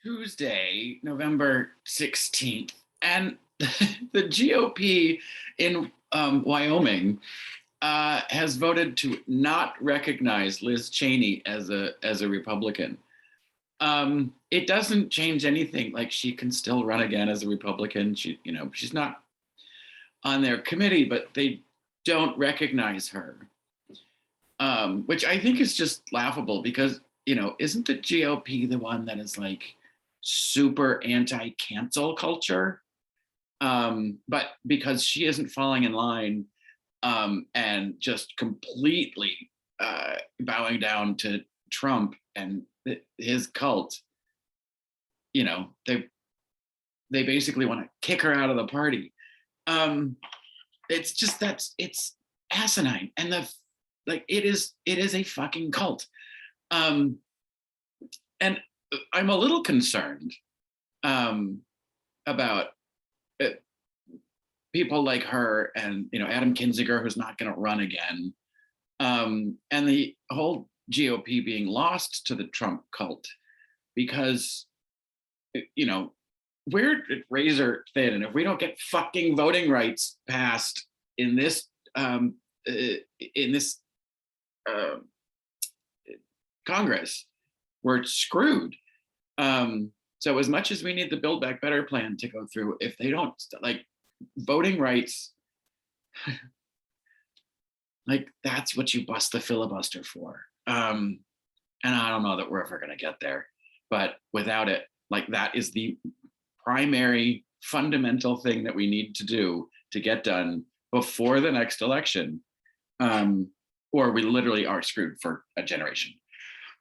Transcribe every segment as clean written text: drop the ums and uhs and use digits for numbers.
Tuesday, November 16th, and the GOP in Wyoming has voted to not recognize Liz Cheney as a Republican. It doesn't change anything. Like, she can still run again as a Republican. She's not on their committee, but they don't recognize her, which I think is just laughable because, isn't the GOP the one that is like super anti-cancel culture? But because she isn't falling in line and just completely bowing down to Trump and his cult, they basically want to kick her out of the party. It's asinine, and it is a fucking cult. And I'm a little concerned about people like her and Adam Kinzinger, who's not going to run again, and the whole GOP being lost to the Trump cult, because we're razor thin, and if we don't get fucking voting rights passed in this Congress, we're screwed. So as much as we need the Build Back Better plan to go through, if they don't voting rights, that's what you bust the filibuster for. And I don't know that we're ever going to get there, but without it, that is the primary fundamental thing that we need to do to get done before the next election, or we literally are screwed for a generation.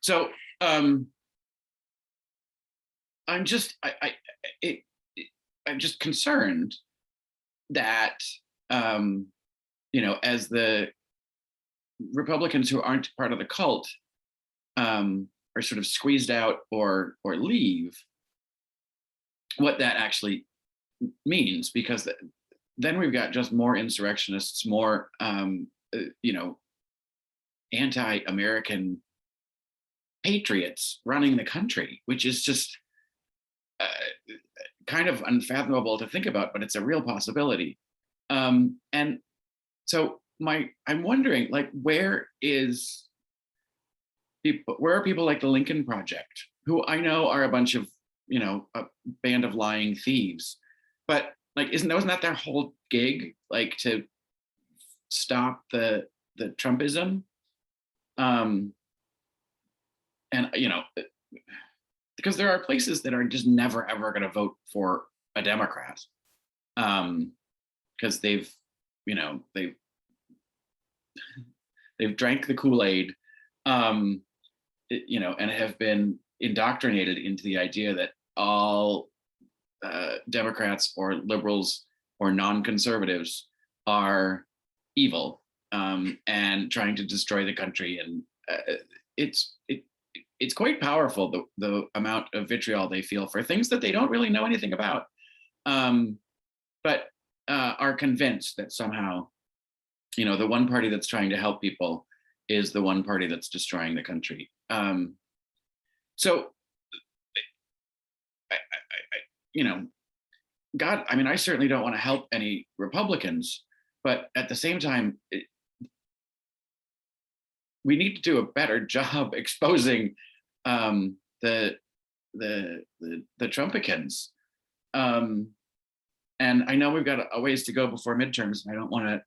So I'm just concerned that as the Republicans who aren't part of the cult are sort of squeezed out or leave, what that actually means, because then we've got just more insurrectionists, more anti-American patriots running the country, which is just kind of unfathomable to think about, but it's a real possibility. And so I'm wondering, where are people like the Lincoln Project, who I know are a bunch of, a band of lying thieves, but wasn't that their whole gig, to stop the Trumpism? And because there are places that are just never ever going to vote for a Democrat, because they've drank the Kool-Aid, and have been indoctrinated into the idea that all Democrats or liberals or non-conservatives are evil, and trying to destroy the country. And it's quite powerful, the amount of vitriol they feel for things that they don't really know anything about, but are convinced that somehow, the one party that's trying to help people is the one party that's destroying the country. So, God, I certainly don't want to help any Republicans, but at the same time, we need to do a better job exposing the Trumpicans. And I know we've got a ways to go before midterms, and I don't want to,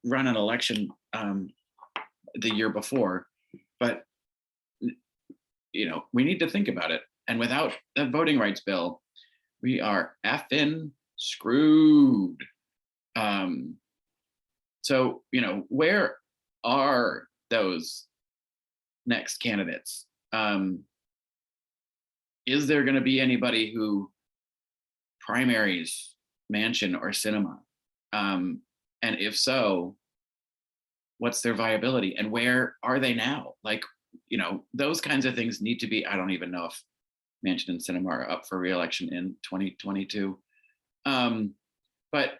run an election the year before, but we need to think about it. And without a voting rights bill, we are effing screwed. So, where are those next candidates? Is there going to be anybody who primaries Manchin or Sinema? And if so, what's their viability, and where are they now? Those kinds of things need to be. I don't even know if Manchin and Sinema are up for re-election in 2022. But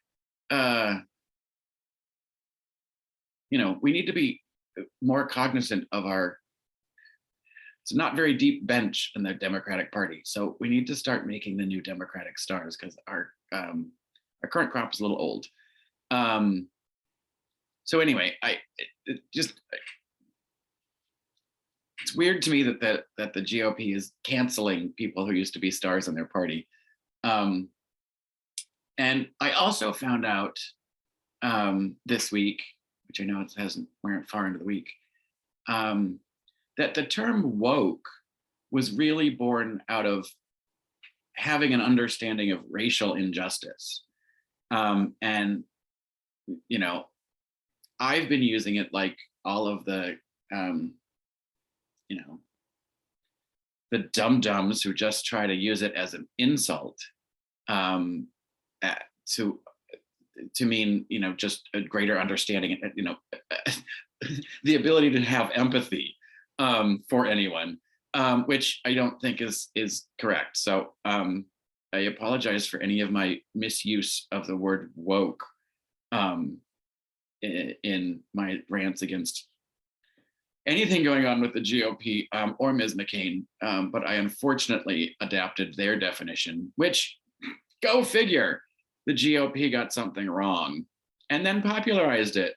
we need to be more cognizant of our it's not very deep bench in the Democratic Party. So we need to start making the new Democratic stars, because our current crop is a little old. So anyway, it's weird to me that the GOP is canceling people who used to be stars in their party. And I also found out this week, which I know it hasn't, we're far into the week, that the term woke was really born out of having an understanding of racial injustice. And, you know, I've been using it like all of the, you know, the dum-dums who just try to use it as an insult to mean, you know, just a greater understanding, you know, the ability to have empathy for anyone, which I don't think is correct. So I apologize for any of my misuse of the word woke in my rants against anything going on with the GOP or Ms. McCain, but I unfortunately adapted their definition, which, go figure, the GOP got something wrong and then popularized it